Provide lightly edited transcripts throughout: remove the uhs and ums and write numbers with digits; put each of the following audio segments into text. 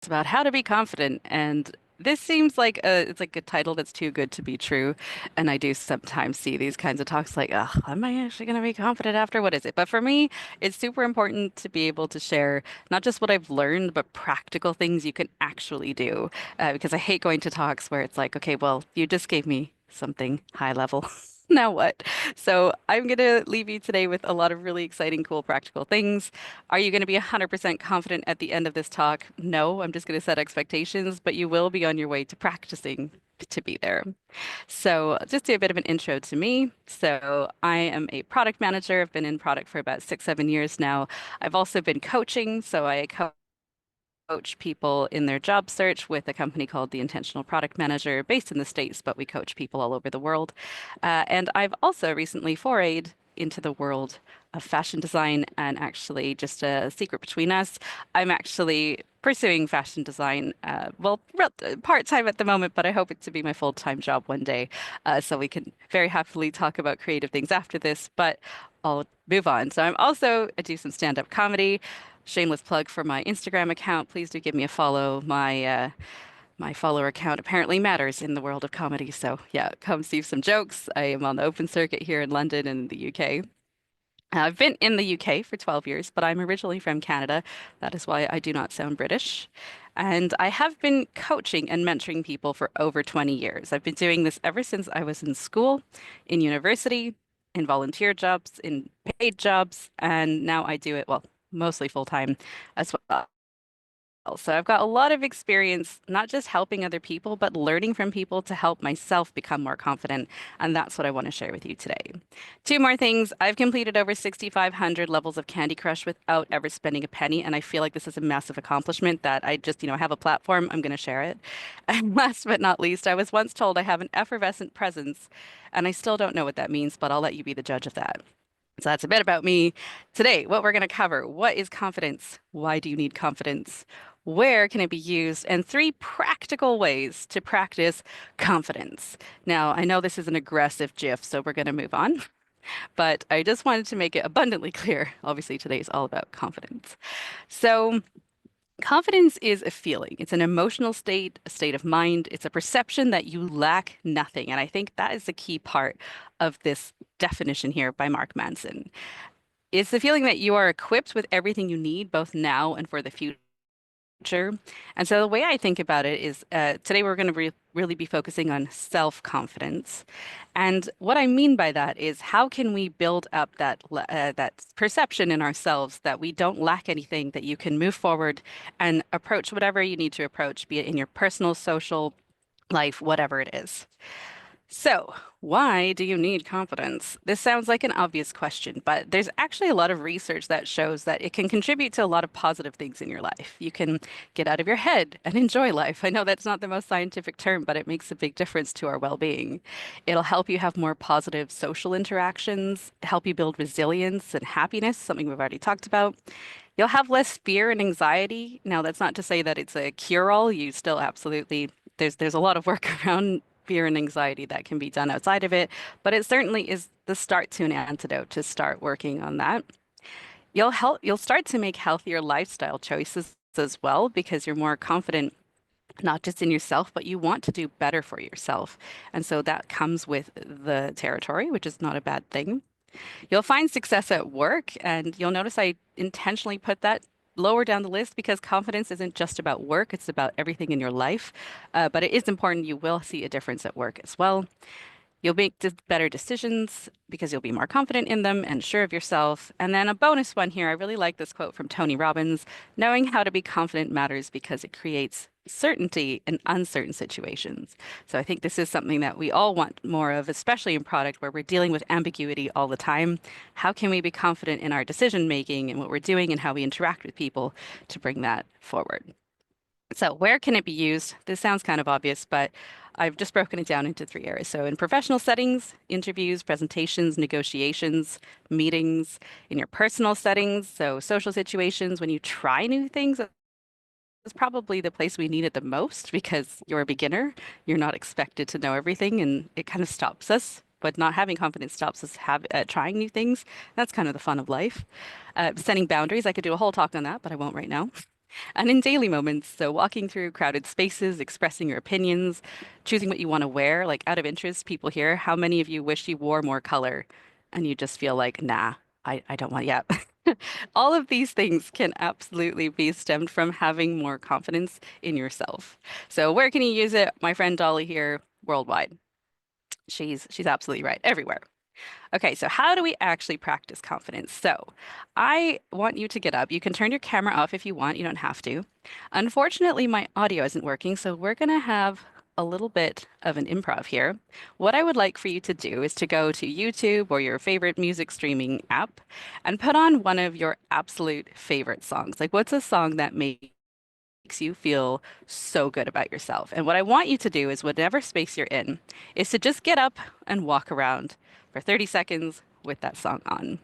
about how to be confident. And this seems like it's like a title that's too good to be true. And I do sometimes see these kinds of talks like, oh, am I actually going to be confident after? What is it? But for me, it's super important to be able to share not just what I've learned, but practical things you can actually do. Because I hate going to talks where it's like, okay, well, you just gave me something high level. Now what? So I'm going to leave you today with a lot of really exciting, cool, practical things. Are you going to be 100% confident at the end of this talk? No, I'm just going to set expectations, but you will be on your way to practicing to be there. So, just do a bit of an intro to me. So, I am a product manager. I've been in product for about 6, 7 years now. I've also been coaching. So, I coach people in their job search with a company called the Intentional Product Manager based in the States, but we coach people all over the world. And I've also recently forayed into the world of fashion design. And actually, just a secret between us, I'm actually pursuing fashion design, well, part-time at the moment, but I hope it to be my full-time job one day. So we can very happily talk about creative things after this, but I'll move on. So I do some stand-up comedy. Shameless plug for my Instagram account. Please do give me a follow. My follower account apparently matters in the world of comedy. So yeah, come see some jokes. I am on the open circuit here in London and the UK. I've been in the UK for 12 years, but I'm originally from Canada. That is why I do not sound British. And I have been coaching and mentoring people for over 20 years. I've been doing this ever since I was in school, in university, in volunteer jobs, in paid jobs, and now I do it, well, mostly full time as well. So I've got a lot of experience, not just helping other people, but learning from people to help myself become more confident. And that's what I want to share with you today. Two more things. I've completed over 6,500 levels of Candy Crush without ever spending a penny. And I feel like this is a massive accomplishment that I just, have a platform. I'm going to share it. And last but not least, I was once told I have an effervescent presence, and I still don't know what that means, but I'll let you be the judge of that. So that's a bit about me. Today, what we're going to cover: what is confidence? Why do you need confidence? Where can it be used? And three practical ways to practice confidence. Now, I know this is an aggressive GIF, so we're going to move on, but I just wanted to make it abundantly clear. Obviously, today is all about confidence. So, confidence is a feeling. It's an emotional state, a state of mind. It's a perception that you lack nothing. And I think that is the key part of this definition here by Mark Manson. It's the feeling that you are equipped with everything you need, both now and for the future. And so the way I think about it is today we're going to really be focusing on self-confidence. And what I mean by that is how can we build up that perception in ourselves that we don't lack anything, that you can move forward and approach whatever you need to approach, be it in your personal, social life, whatever it is. So, why do you need confidence? This sounds like an obvious question, but there's actually a lot of research that shows that it can contribute to a lot of positive things in your life. You can get out of your head and enjoy life. I know that's not the most scientific term, but it makes a big difference to our well-being. It'll help you have more positive social interactions, help you build resilience and happiness, something we've already talked about. You'll have less fear and anxiety. Now, that's not to say that it's a cure-all. You still absolutely, there's a lot of work around fear and anxiety that can be done outside of it, but it certainly is the start to an antidote to start working on that. You'll start to make healthier lifestyle choices as well because you're more confident not just in yourself, but you want to do better for yourself. And so that comes with the territory, which is not a bad thing. You'll find success at work, and you'll notice I intentionally put that lower down the list because confidence isn't just about work, it's about everything in your life. But it is important you will see a difference at work as well. You'll make better decisions because you'll be more confident in them and sure of yourself. And then a bonus one here. I really like this quote from Tony Robbins. Knowing how to be confident matters because it creates certainty in uncertain situations. So I think this is something that we all want more of, especially in product where we're dealing with ambiguity all the time. How can we be confident in our decision making and what we're doing and how we interact with people to bring that forward? So where can it be used? This sounds kind of obvious, but I've just broken it down into three areas. So in professional settings, interviews, presentations, negotiations, meetings, in your personal settings, so social situations, when you try new things, that's probably the place we need it the most because you're a beginner. You're not expected to know everything, and it kind of stops us. But not having confidence stops us trying new things. That's kind of the fun of life. Setting boundaries. I could do a whole talk on that, but I won't right now. And in daily moments, so walking through crowded spaces, expressing your opinions, choosing what you want to wear, like out of interest, people here, how many of you wish you wore more color and you just feel like, nah, I don't want, yeah. All of these things can absolutely be stemmed from having more confidence in yourself. So where can you use it? My friend Dolly here, worldwide. She's absolutely right. Everywhere. Okay, so how do we actually practice confidence? So I want you to get up. You can turn your camera off if you want, you don't have to. Unfortunately, my audio isn't working, so we're going to have a little bit of an improv here. What I would like for you to do is to go to YouTube or your favorite music streaming app and put on one of your absolute favorite songs. Like, what's a song that makes you feel so good about yourself? And what I want you to do is, whatever space you're in, is to just get up and walk around for 30 seconds with that song on.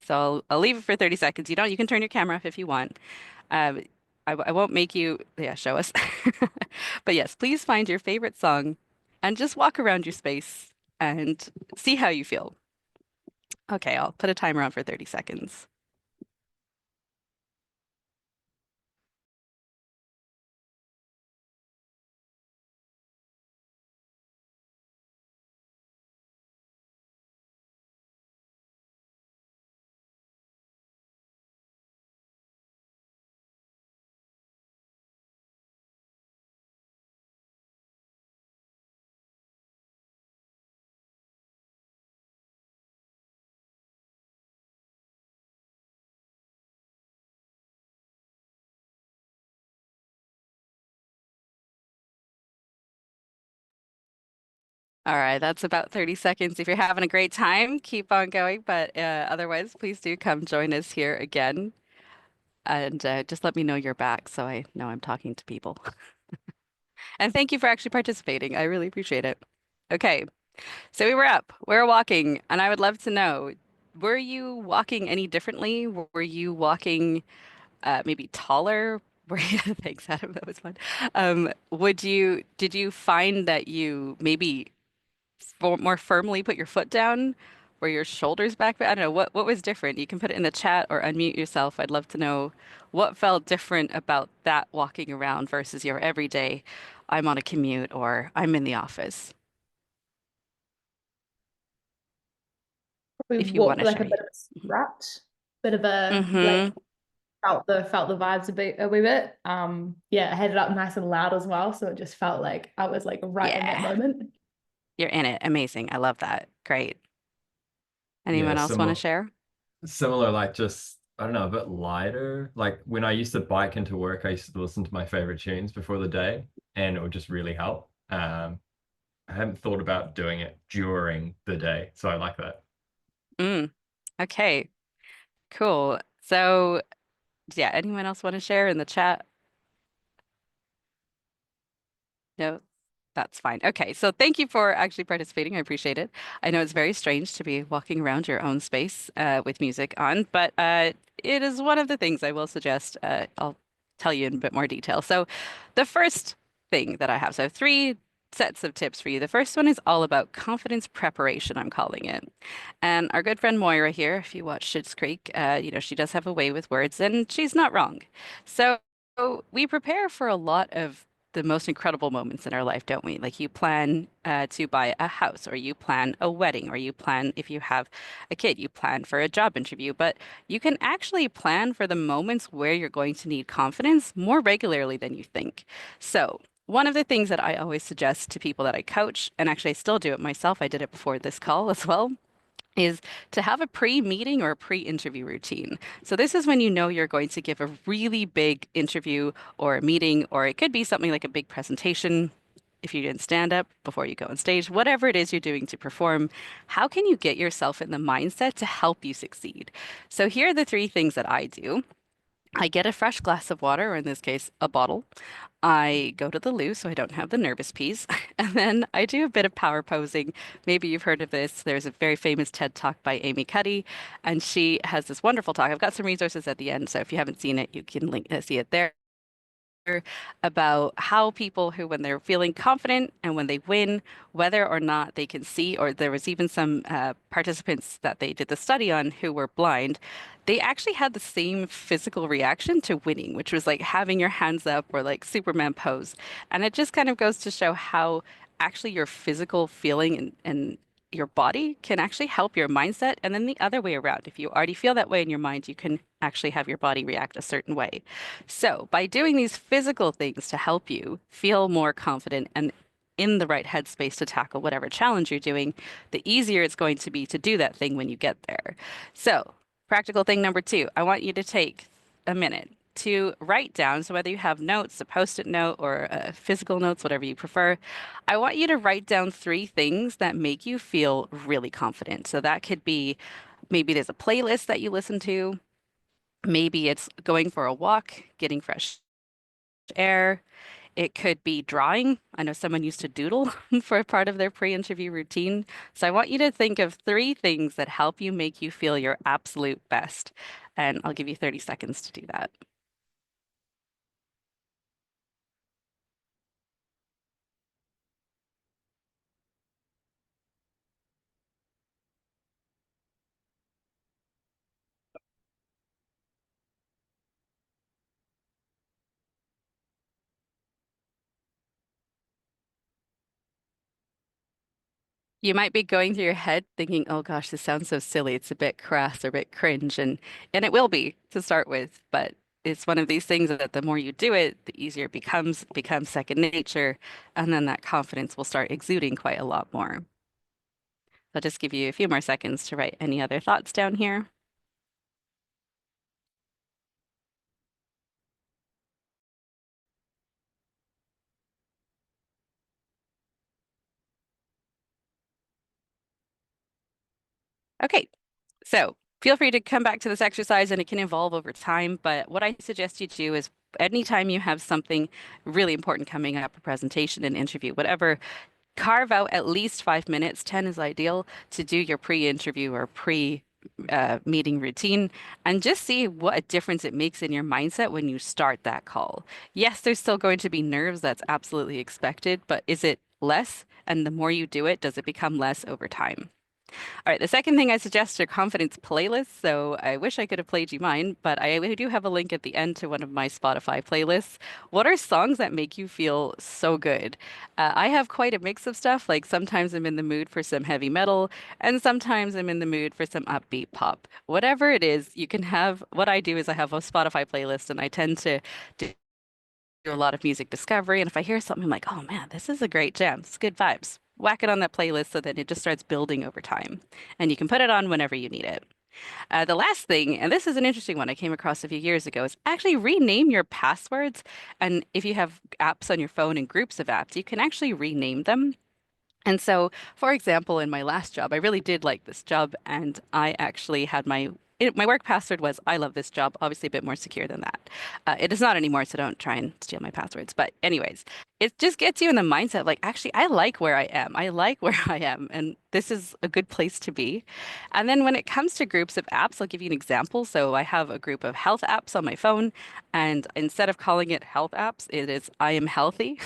So I'll leave it for 30 seconds. You can turn your camera off if you want. Um, I won't make you, yeah, show us. But yes, please find your favorite song and just walk around your space and see how you feel. Okay, I'll put a timer on for 30 seconds. All right, that's about 30 seconds. If you're having a great time, keep on going. But otherwise, please do come join us here again. And just let me know you're back so I know I'm talking to people. And thank you for actually participating. I really appreciate it. Okay, so we were up, we were walking, and I would love to know, were you walking any differently? Were you walking maybe taller? Were you, thanks, Adam, that was fun. Did you find that you maybe more firmly put your foot down? Were your shoulders back? I don't know. What was different? You can put it in the chat or unmute yourself. I'd love to know what felt different about that walking around versus your everyday, I'm on a commute or I'm in the office, We if you want walked to like a share. bit of a strut, bit of a like Mm-hmm. felt the vibes a wee bit. Yeah, I had it up nice and loud as well, so it just felt like I was like right in that Yeah, moment. you're in it. Amazing. I love that. Great. Yeah, Anyone else want to share? similar, like just I don't know, a bit lighter. Like when I used to bike into work, I used to listen to my favorite tunes before the day, and it would just really help. I hadn't thought about doing it during the day, so I like that. Mm, okay, cool. So, yeah, anyone else want to share in the chat? No, that's fine. Okay, so thank you for actually participating. I appreciate it. I know it's very strange to be walking around your own space with music on, but it is one of the things I will suggest. I'll tell you in a bit more detail. So, the first thing that I have, so three sets of tips for you. The first one is all about confidence preparation, I'm calling it. And our good friend Moira here, if you watch Schitt's Creek, she does have a way with words, and she's not wrong. So we prepare for a lot of the most incredible moments in our life, don't we? Like you plan to buy a house, or you plan a wedding, or you plan if you have a kid, you plan for a job interview. But you can actually plan for the moments where you're going to need confidence more regularly than you think. So, one of the things that I always suggest to people that I coach, and actually I still do it myself, I did it before this call as well, is to have a pre-meeting or a pre-interview routine. So this is when you know you're going to give a really big interview or a meeting, or it could be something like a big presentation. If you didn't stand up before you go on stage, whatever it is you're doing to perform, how can you get yourself in the mindset to help you succeed? So here are the three things that I do. I get a fresh glass of water, or in this case, a bottle. I go to the loo so I don't have the nervous peas. And then I do a bit of power posing. Maybe you've heard of this. There's a very famous TED Talk by Amy Cuddy, and she has this wonderful talk. I've got some resources at the end, so if you haven't seen it, you can see it there. about how people who, when they're feeling confident and when they win, whether or not they can see, or there was even some participants that they did the study on who were blind, they actually had the same physical reaction to winning, which was like having your hands up or like Superman pose. And it just kind of goes to show how actually your physical feeling and your body can actually help your mindset. And then the other way around, if you already feel that way in your mind, you can actually have your body react a certain way. So, by doing these physical things to help you feel more confident and in the right headspace to tackle whatever challenge you're doing, the easier it's going to be to do that thing when you get there. So, practical thing number two, I want you to take a minute to write down. So, whether you have notes, a post-it note, or physical notes, whatever you prefer, I want you to write down three things that make you feel really confident. So, that could be maybe there's a playlist that you listen to. Maybe it's going for a walk, getting fresh air. It could be drawing. I know someone used to doodle for a part of their pre-interview routine. So I want you to think of three things that help you make you feel your absolute best. And I'll give you 30 seconds to do that. You might be going through your head thinking, oh gosh, this sounds so silly. It's a bit crass or a bit cringe. And it will be to start with, but it's one of these things that the more you do it, the easier it becomes second nature, and then that confidence will start exuding quite a lot more. I'll just give you a few more seconds to write any other thoughts down here. Okay, so feel free to come back to this exercise and it can evolve over time. But what I suggest you do is anytime you have something really important coming up, a presentation, an interview, whatever, carve out at least 5 minutes, 10 is ideal, to do your pre-interview or pre meeting routine and just see what a difference it makes in your mindset when you start that call. Yes, there's still going to be nerves, that's absolutely expected, but is it less? And the more you do it, does it become less over time? All right, the second thing I suggest are confidence playlists. So I wish I could have played you mine, but I do have a link at the end to one of my Spotify playlists. What are songs that make you feel so good? I have quite a mix of stuff. Like sometimes I'm in the mood for some heavy metal, and sometimes I'm in the mood for some upbeat pop. Whatever it is, you can have. What I do is I have a Spotify playlist, and I tend to do a lot of music discovery. And if I hear something, I'm like, oh man, this is a great jam. It's good vibes. Whack it on that playlist so that it just starts building over time. And you can put it on whenever you need it. The last thing, and this is an interesting one I came across a few years ago, is actually rename your passwords. And if you have apps on your phone and groups of apps, you can actually rename them. And so, for example, in my last job, I really did like this job, and I actually had my work password was "I love this job." Obviously, a bit more secure than that. It is not anymore, so don't try and steal my passwords. But anyways, it just gets you in the mindset like, actually, I like where I am. I like where I am, and this is a good place to be. And then when it comes to groups of apps, I'll give you an example. So I have a group of health apps on my phone, and instead of calling it health apps, it is "I am healthy."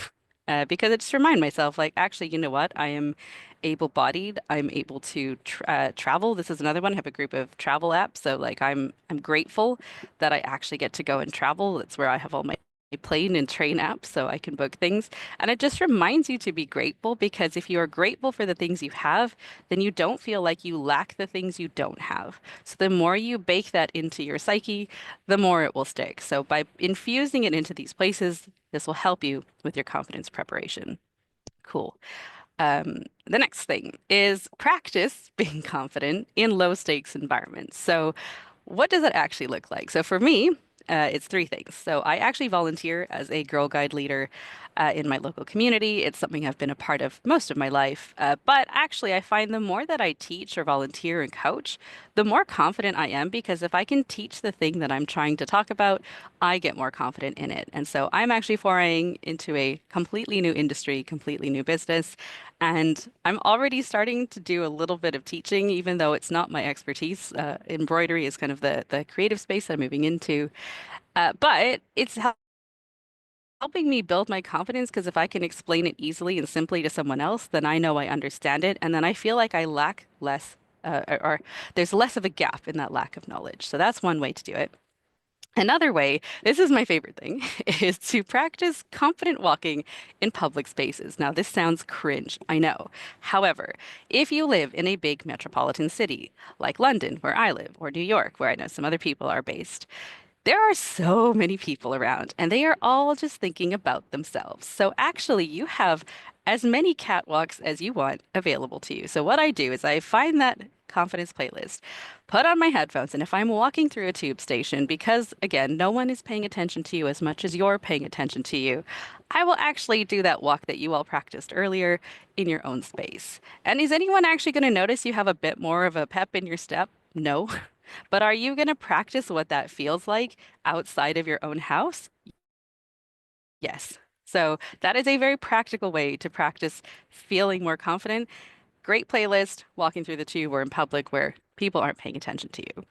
Because I just remind myself, like, actually, you know what? I am able-bodied. I'm able to travel. This is another one. I have a group of travel apps. So, like, I'm grateful that I actually get to go and travel. That's where I have all my plane and train apps, so I can book things. And it just reminds you to be grateful because if you are grateful for the things you have, then you don't feel like you lack the things you don't have. So the more you bake that into your psyche, the more it will stick. So by infusing it into these places, this will help you with your confidence preparation. Cool. The next thing is practice being confident in low stakes environments. So, what does that actually look like? So, for me, it's three things. So, I actually volunteer as a Girl Guide leader in my local community. It's something I've been a part of most of my life. But actually, I find the more that I teach or volunteer and coach, the more confident I am because if I can teach the thing that I'm trying to talk about, I get more confident in it. And so I'm actually foraying into a completely new industry, completely new business. And I'm already starting to do a little bit of teaching, even though it's not my expertise. Embroidery is kind of the creative space I'm moving into. But it's helping me build my confidence because if I can explain it easily and simply to someone else, then I know I understand it, and then I feel like I lack less, or there's less of a gap in that lack of knowledge. So that's one way to do it. Another way, this is my favorite thing, is to practice confident walking in public spaces. Now, this sounds cringe, I know. However, if you live in a big metropolitan city like London, where I live, or New York, where I know some other people are based, there are so many people around, and they are all just thinking about themselves. So actually, you have as many catwalks as you want available to you. So what I do is I find that confidence playlist, put on my headphones, and if I'm walking through a tube station, because again, no one is paying attention to you as much as you're paying attention to you, I will actually do that walk that you all practiced earlier in your own space. And is anyone actually going to notice you have a bit more of a pep in your step? No. But are you going to practice what that feels like outside of your own house? Yes. So that is a very practical way to practice feeling more confident. Great playlist, walking through the tube or in public where people aren't paying attention to you.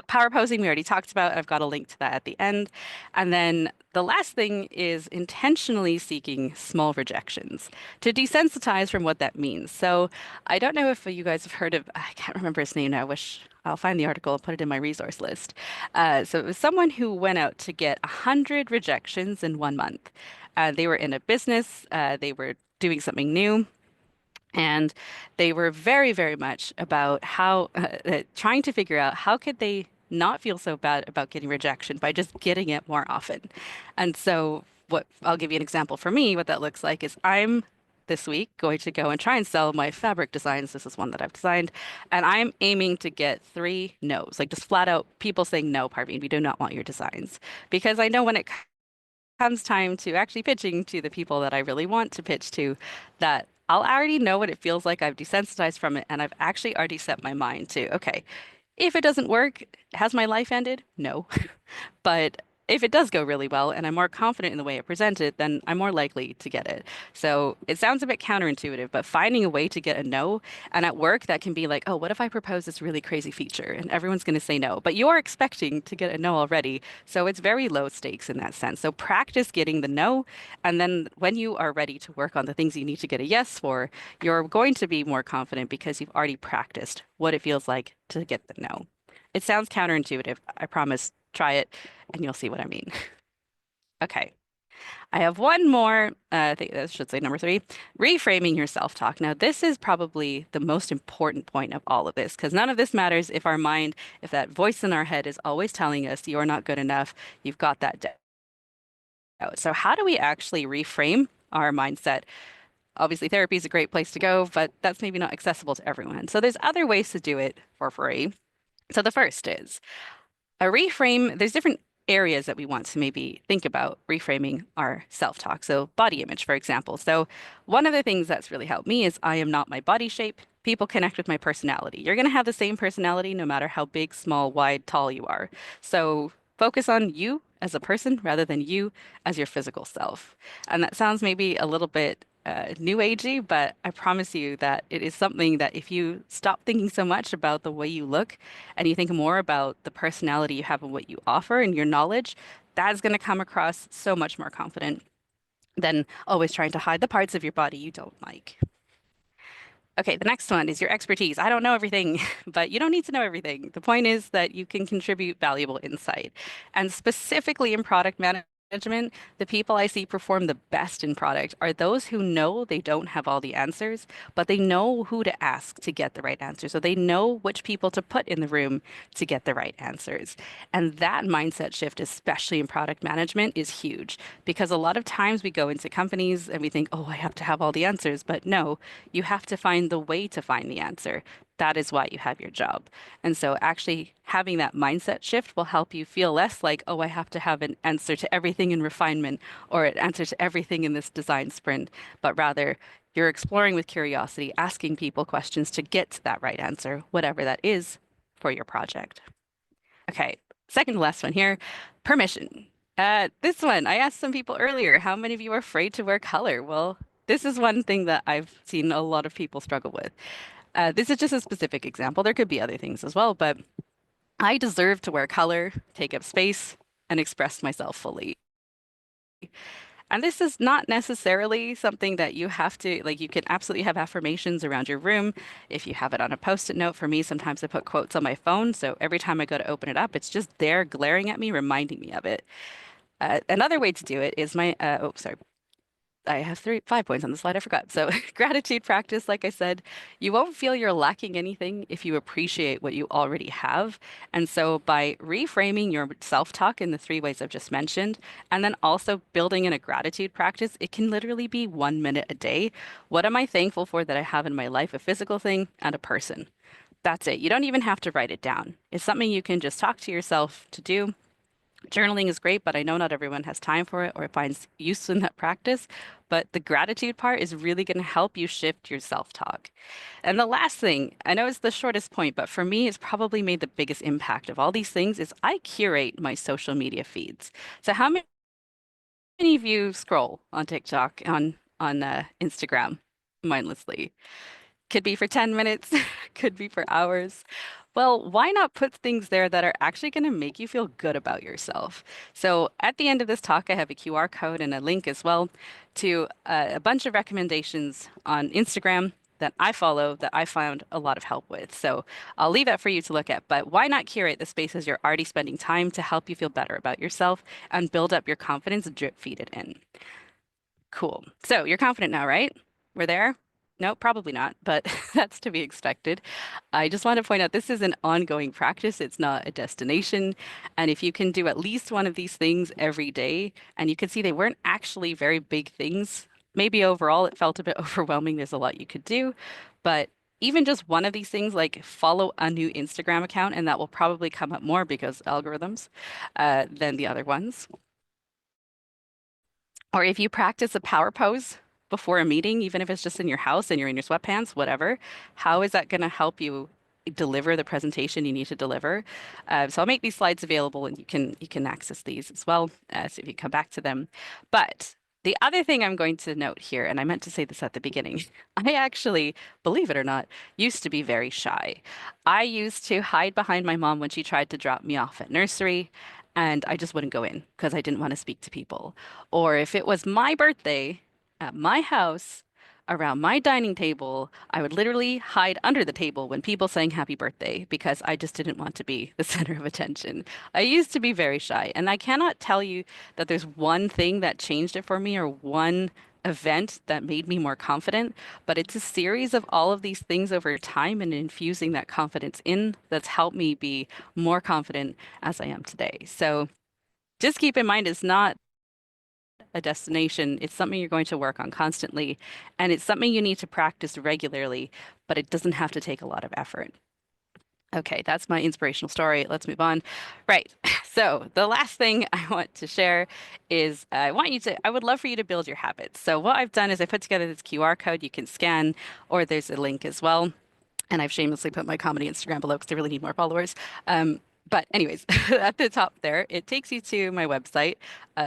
Power posing, we already talked about. I've got a link to that at the end. And then the last thing is intentionally seeking small rejections to desensitize from what that means. So I don't know if you guys have heard of, I can't remember his name now. I wish I'll find the article and put it in my resource list. So it was someone who went out to get 100 rejections in 1 month. They were in a business, they were doing something new. And they were very, very much about how trying to figure out how could they not feel so bad about getting rejection by just getting it more often. And so, what I'll give you an example for me, what that looks like is I'm this week going to go and try and sell my fabric designs. This is one that I've designed, and I'm aiming to get 3 no's, like just flat out people saying, no, Parveen, we do not want your designs. Because I know when it comes time to actually pitching to the people that I really want to pitch to, that I'll already know what it feels like. I've desensitized from it, and I've actually already set my mind to, okay, if it doesn't work, has my life ended? No. But if it does go really well and I'm more confident in the way I present it, then I'm more likely to get it. So it sounds a bit counterintuitive, but finding a way to get a no, and at work that can be like, oh, what if I propose this really crazy feature and everyone's going to say no, but you're expecting to get a no already. So it's very low stakes in that sense. So practice getting the no. And then when you are ready to work on the things you need to get a yes for, you're going to be more confident because you've already practiced what it feels like to get the no. It sounds counterintuitive. I promise. Try it and you'll see what I mean. Okay. I have one more. I think I should say number 3, reframing your self-talk. Now, this is probably the most important point of all of this because none of this matters if our mind, if that voice in our head is always telling us you're not good enough, you've got that doubt. So how do we actually reframe our mindset? Obviously, therapy is a great place to go, but that's maybe not accessible to everyone. So there's other ways to do it for free. So the first is a reframe, there's different areas that we want to maybe think about reframing our self-talk. So body image, for example. So one of the things that's really helped me is I am not my body shape. People connect with my personality. You're going to have the same personality no matter how big, small, wide, tall you are. So focus on you as a person rather than you as your physical self. And that sounds maybe a little bit new agey, but I promise you that it is something that if you stop thinking so much about the way you look and you think more about the personality you have and what you offer and your knowledge, that's going to come across so much more confident than always trying to hide the parts of your body you don't like. Okay, the next one is your expertise. I don't know everything, but you don't need to know everything. The point is that you can contribute valuable insight. And specifically in product management, the people I see perform the best in product are those who know they don't have all the answers, but they know who to ask to get the right answer. So they know which people to put in the room to get the right answers. And that mindset shift, especially in product management, is huge because a lot of times we go into companies and we think, oh, I have to have all the answers. But no, you have to find the way to find the answer. That is why you have your job. And so actually having that mindset shift will help you feel less like, oh, I have to have an answer to everything in refinement or an answer to everything in this design sprint, but rather you're exploring with curiosity, asking people questions to get to that right answer, whatever that is for your project. Okay, second to last one here, permission. This one, I asked some people earlier, how many of you are afraid to wear color? Well, this is one thing that I've seen a lot of people struggle with. This is just a specific example. There could be other things as well, but I deserve to wear color, take up space, and express myself fully. And this is not necessarily something that you have to, like, you can absolutely have affirmations around your room. If you have it on a post-it note, for me, sometimes I put quotes on my phone. So every time I go to open it up, it's just there glaring at me, reminding me of it. Another way to do it is oh, sorry. I have 5 points on the slide. I forgot. So gratitude practice, like I said, you won't feel you're lacking anything if you appreciate what you already have. And so by reframing your self-talk in the 3 ways I've just mentioned, and then also building in a gratitude practice, it can literally be 1 minute a day. What am I thankful for that I have in my life? A physical thing and a person. That's it. You don't even have to write it down. It's something you can just talk to yourself to do. Journaling is great, but I know not everyone has time for it or finds use in that practice. But the gratitude part is really going to help you shift your self-talk. And the last thing, I know it's the shortest point, but for me, it's probably made the biggest impact of all these things is I curate my social media feeds. So how many of you scroll on TikTok, on Instagram mindlessly? Could be for 10 minutes, could be for hours. Well, why not put things there that are actually going to make you feel good about yourself? So at the end of this talk, I have a QR code and a link as well to a bunch of recommendations on Instagram that I follow that I found a lot of help with. So I'll leave that for you to look at. But why not curate the spaces you're already spending time to help you feel better about yourself and build up your confidence, drip feed it in? Cool. So you're confident now, right? We're there? No, probably not, but that's to be expected. I just want to point out this is an ongoing practice. It's not a destination. And if you can do at least one of these things every day, and you can see they weren't actually very big things, maybe overall it felt a bit overwhelming. There's a lot you could do, but even just one of these things, like follow a new Instagram account, and that will probably come up more because algorithms than the other ones. Or if you practice a power pose before a meeting, even if it's just in your house and you're in your sweatpants, whatever, how is that going to help you deliver the presentation you need to deliver? So I'll make these slides available and you can access these as well. So if you come back to them. But the other thing I'm going to note here, and I meant to say this at the beginning, I actually, believe it or not, used to be very shy. I used to hide behind my mom when she tried to drop me off at nursery, and I just wouldn't go in because I didn't want to speak to people. Or if it was my birthday at my house, around my dining table, I would literally hide under the table when people sang happy birthday because I just didn't want to be the center of attention. I used to be very shy, and I cannot tell you that there's one thing that changed it for me or one event that made me more confident, but it's a series of all of these things over time and infusing that confidence in that's helped me be more confident as I am today. So just keep in mind it's not a destination. It's something you're going to work on constantly, and it's something you need to practice regularly, but it doesn't have to take a lot of effort. Okay, that's my inspirational story. Let's move on. Right. So the last thing I want to share is I would love for you to build your habits. So what I've done is I put together this QR code you can scan, or there's a link as well. And I've shamelessly put my comedy Instagram below because I really need more followers. But anyways, at the top there, it takes you to my website.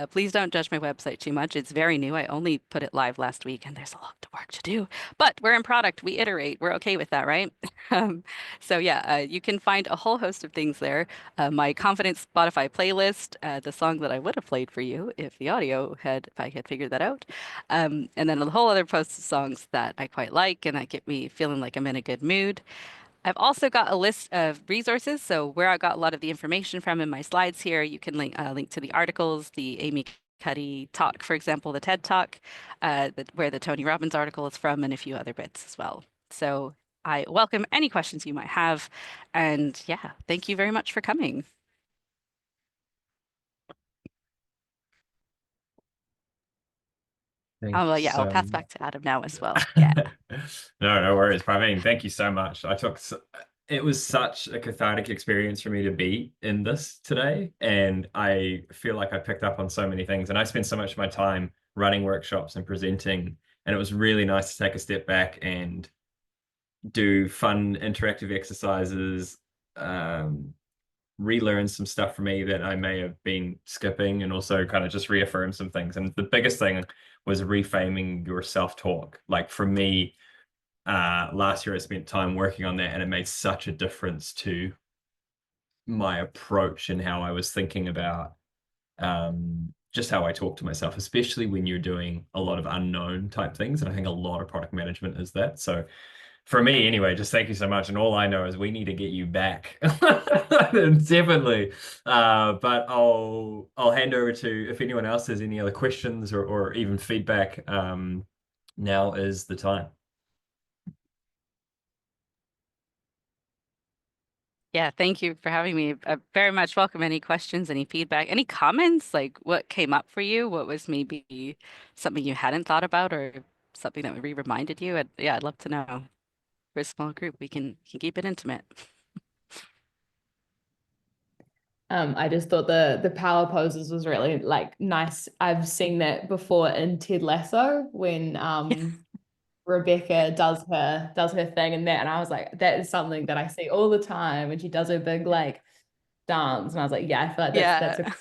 Please don't judge my website too much. It's very new. I only put it live last week, and there's a lot of work to do. But we're in product. We iterate. We're okay with that, right? So yeah, you can find a whole host of things there. My Confidence Spotify playlist, the song that I would have played for you if I had figured that out. And then a whole other post of songs that I quite like and that get me feeling like I'm in a good mood. I've also got a list of resources. So where I got a lot of the information from in my slides here, you can link to the articles, the Amy Cuddy talk, for example, the TED talk, where the Tony Robbins article is from, and a few other bits as well. So I welcome any questions you might have. And yeah, thank you very much for coming. Thank Oh, you well, yeah, I'll so pass much. back to Adam now as well. Yeah. No, no worries, Praveen. Thank you so much. It was such a cathartic experience for me to be in this today, and I feel like I picked up on so many things. And I spent so much of my time running workshops and presenting, and it was really nice to take a step back and do fun interactive exercises, relearn some stuff for me that I may have been skipping, and also kind of just reaffirm some things. And the biggest thing was reframing your self-talk. Like for me, last year I spent time working on that, and it made such a difference to my approach and how I was thinking about just how I talk to myself, especially when you're doing a lot of unknown type things. And I think a lot of product management is that. So for me, anyway, just thank you so much. And all I know is we need to get you back. Definitely. But I'll hand over to if anyone else has any other questions or even feedback. Now is the time. Yeah, thank you for having me. I very much welcome any questions, any feedback, any comments, like what came up for you, what was maybe something you hadn't thought about or something that reminded you. Yeah, I'd love to know. We're a small group. We can keep it intimate. I just thought the power poses was really like nice. I've seen that before in Ted Lasso when Rebecca does her thing in that, and I was like, that is something that I see all the time when she does her big like dance, and I was like, yeah, I feel like that's Yeah. a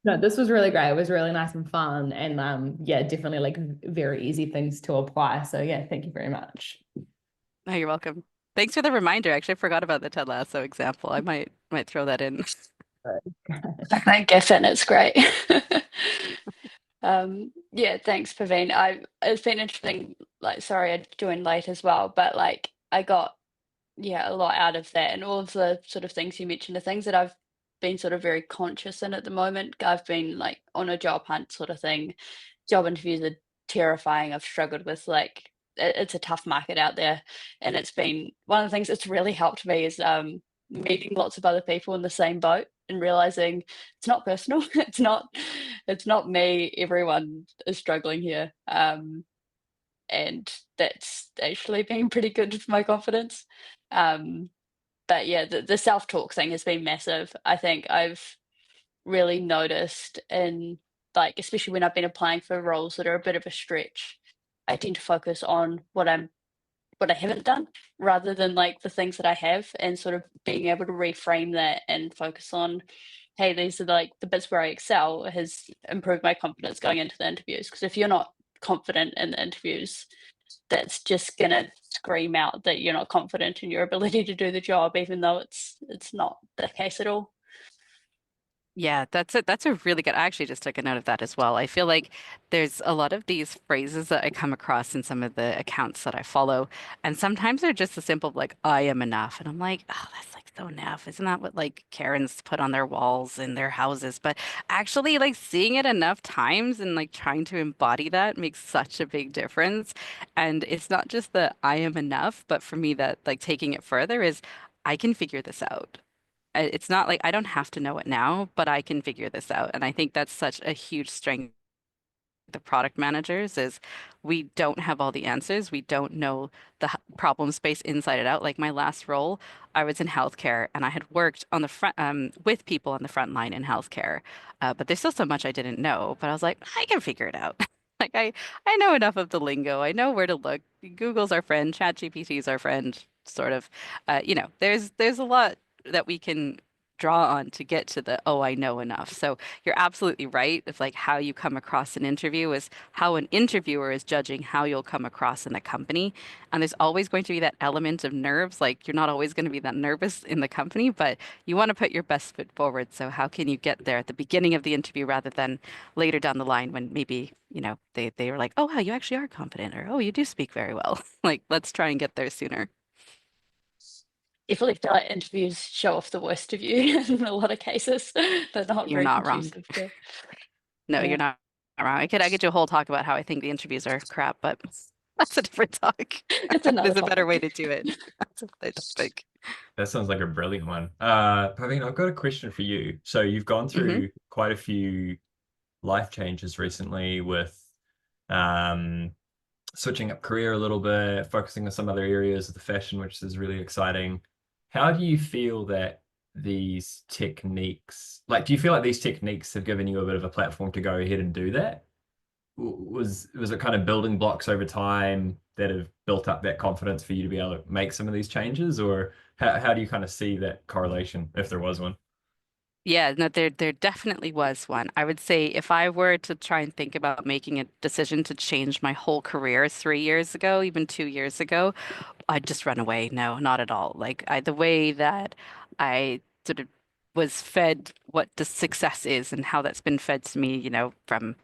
no, this was really great. It was really nice and fun, and yeah, definitely like very easy things to apply. So yeah, thank you very much. No, you're welcome. Thanks for the reminder. Actually, I forgot about the Ted Lasso example. I might throw that in. Like that GIF in, it's great. Yeah, thanks, Praveen. It's been interesting. Like, sorry, I joined late as well, but like I got yeah a lot out of that, and all of the sort of things you mentioned are things that I've been sort of very conscious in at the moment. I've been like on a job hunt sort of thing. Job interviews are terrifying. I've struggled with like it's a tough market out there, and it's been one of the things that's really helped me is meeting lots of other people in the same boat and realizing it's not personal. It's not me. Everyone is struggling here, and that's actually been pretty good for my confidence. Um, but yeah, the self-talk thing has been massive. I think I've really noticed in like especially when I've been applying for roles that are a bit of a stretch, I tend to focus on what I haven't done rather than like the things that I have, and sort of being able to reframe that and focus on, hey, these are like the bits where I excel has improved my confidence going into the interviews. Because if you're not confident in the interviews, that's just gonna scream out that you're not confident in your ability to do the job, even though it's not the case at all. Yeah, that's it. That's a really good. I actually just took a note of that as well. I feel like there's a lot of these phrases that I come across in some of the accounts that I follow, and sometimes they're just as simple like "I am enough," and I'm like, oh, that's like so enough. Isn't that what like Karens put on their walls in their houses? But actually, like seeing it enough times and like trying to embody that makes such a big difference. And it's not just the "I am enough," but for me, that like taking it further is I can figure this out. It's not like I don't have to know it now, but I can figure this out. And I think that's such a huge strength the product managers is we don't have all the answers. We don't know the problem space inside and out. Like my last role, I was in healthcare and I had worked on the front with people on the front line in healthcare. But there's still so much I didn't know. But I was like, I can figure it out. Like I know enough of the lingo. I know where to look. Google's our friend. ChatGPT's our friend. Sort of. There's a lot that we can draw on to get to the oh, I know enough. So you're absolutely right. It's like how you come across an interview is how an interviewer is judging how you'll come across in the company. And there's always going to be that element of nerves. Like you're not always going to be that nervous in the company, but you want to put your best foot forward. So how can you get there at the beginning of the interview rather than later down the line when maybe, they were like, oh, wow, you actually are confident or oh, you do speak very well. Like let's try and get there sooner. Definitely feel like interviews show off the worst of you in a lot of cases. They're not You're very not wrong. conducive to, No, you're yeah. not wrong. I could do a whole talk about how I think the interviews are crap, but that's a different talk. It's another There's a better way topic. to do it. That's a topic. That sounds like a brilliant one. Praveen, I've got a question for you. So you've gone Hmm. through quite a few life changes recently with um, switching up career a little bit, focusing on some other areas of the fashion, which is really exciting. How do you feel that these techniques, like, do you feel like these techniques have given you a bit of a platform to go ahead and do that? Was it kind of building blocks over time that have built up that confidence for you to be able to make some of these changes, or how do you kind of see that correlation if there was one? Yeah, no, there definitely was one. I would say if I were to try and think about making a decision to change my whole career 3 years ago, even 2 years ago, I'd just run away. No, not at all. Like the way that I sort of was fed what the success is and how that's been fed to me, from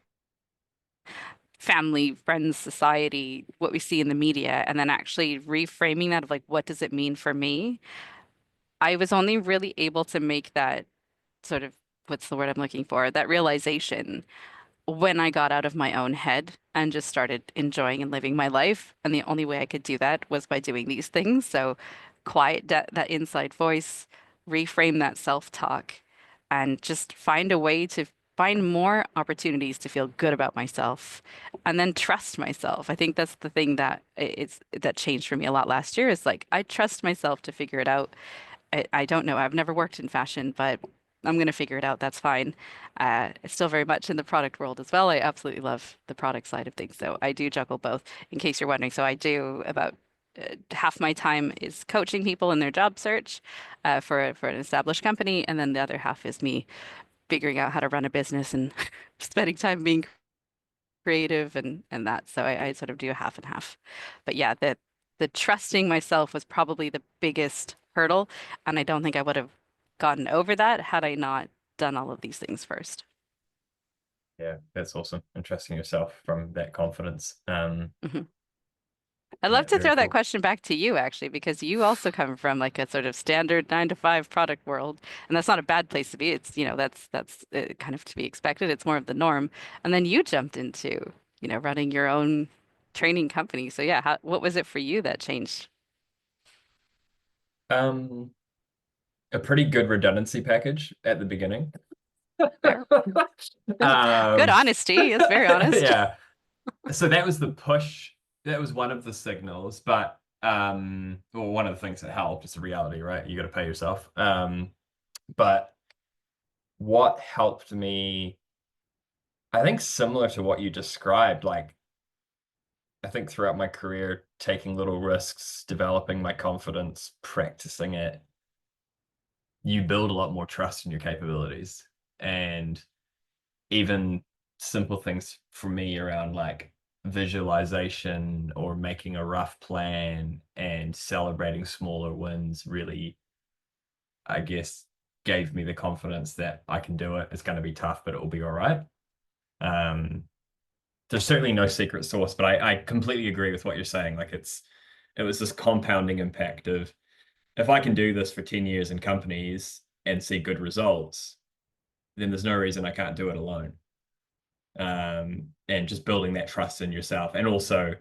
family, friends, society, what we see in the media, and then actually reframing that of like, what does it mean for me? I was only really able to make that sort of, what's the word I'm looking for? That realization when I got out of my own head and just started enjoying and living my life. And the only way I could do that was by doing these things. So quiet that inside voice, reframe that self-talk, and just find a way to find more opportunities to feel good about myself and then trust myself. I think that's the thing that that changed for me a lot last year is like I trust myself to figure it out. I don't know. I've never worked in fashion, but I'm going to figure it out. That's fine. It's still very much in the product world as well. I absolutely love the product side of things. So I do juggle both, in case you're wondering. So I do about half my time is coaching people in their job search for an established company, and then the other half is me figuring out how to run a business and spending time being creative and that. So I sort of do a half and half. But yeah, the trusting myself was probably the biggest hurdle, and I don't think I would have gotten over that had I not done all of these things first. Yeah, that's awesome. And trusting yourself from that confidence. Mhm. I'd love Yeah, to very throw that cool. question back to you, actually, because you also come from like a sort of standard 9 to 5 product world, and that's not a bad place to be. It's, that's kind of to be expected. It's more of the norm. And then you jumped into, running your own training company. So yeah, what was it for you that changed? Um, a pretty good redundancy package at the beginning. Fair. Good Um, honesty. It's very honest. yeah. So that was the push. That was one of the signals, but well, one of the things that helped. It's a reality, right? You got to pay yourself. But what helped me, I think, similar to what you described, like I think throughout my career, taking little risks, developing my confidence, practicing it, you build a lot more trust in your capabilities. And even simple things for me around like visualization or making a rough plan and celebrating smaller wins really, I guess, gave me the confidence that I can do it. It's going to be tough, but it will be all right. Um, there's certainly no secret sauce, but I completely agree with what you're saying. Like it was this compounding impact of if I can do this for 10 years in companies and see good results, then there's no reason I can't do it alone. And just building that trust in yourself, and also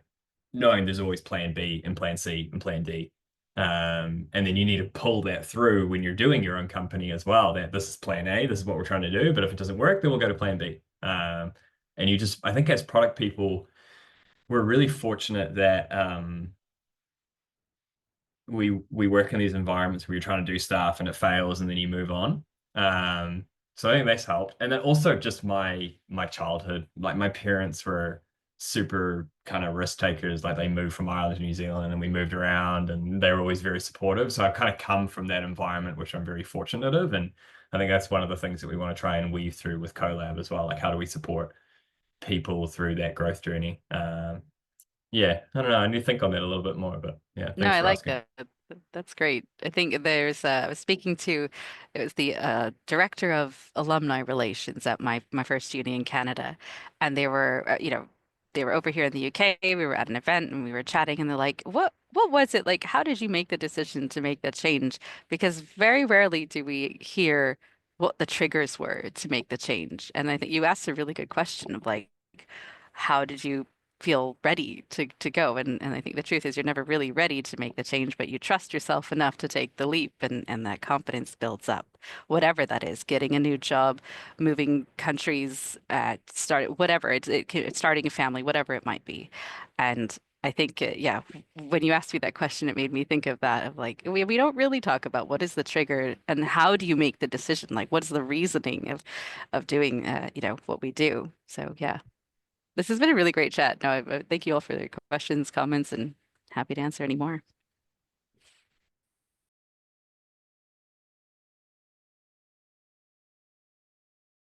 knowing there's always plan B and plan C and plan D. And then you need to pull that through when you're doing your own company as well, that this is plan A, this is what we're trying to do, but if it doesn't work, then we'll go to plan B. And you just, I think as product people, we're really fortunate that we work in these environments where you're trying to do stuff and it fails and then you move on. So I think that's helped. And then also just my childhood, like my parents were super kind of risk takers. Like they moved from Ireland to New Zealand and we moved around and they were always very supportive. So I've kind of come from that environment, which I'm very fortunate of. And I think that's one of the things that we want to try and weave through with Collab as well. Like how do we support people through that growth journey? Yeah, I don't know. I need to think on that a little bit more, but yeah, No, thanks I for like asking. that. That's great. I think I was speaking to, it was the director of alumni relations at my first uni in Canada, and they were, they were over here in the UK. We were at an event and we were chatting, and they're like, "What was it like? How did you make the decision to make that change?" Because very rarely do we hear what the triggers were to make the change. And I think you asked a really good question of like, how did you feel ready to go? And I think the truth is you're never really ready to make the change, but you trust yourself enough to take the leap and that confidence builds up. Whatever that is, getting a new job, moving countries, whatever, it's starting a family, whatever it might be. And I think, yeah, when you asked me that question, it made me think of that of like, we don't really talk about what is the trigger and how do you make the decision? Like, what's the reasoning of doing, what we do? So, yeah. This has been a really great chat. No, thank you all for the questions, comments, and happy to answer any more.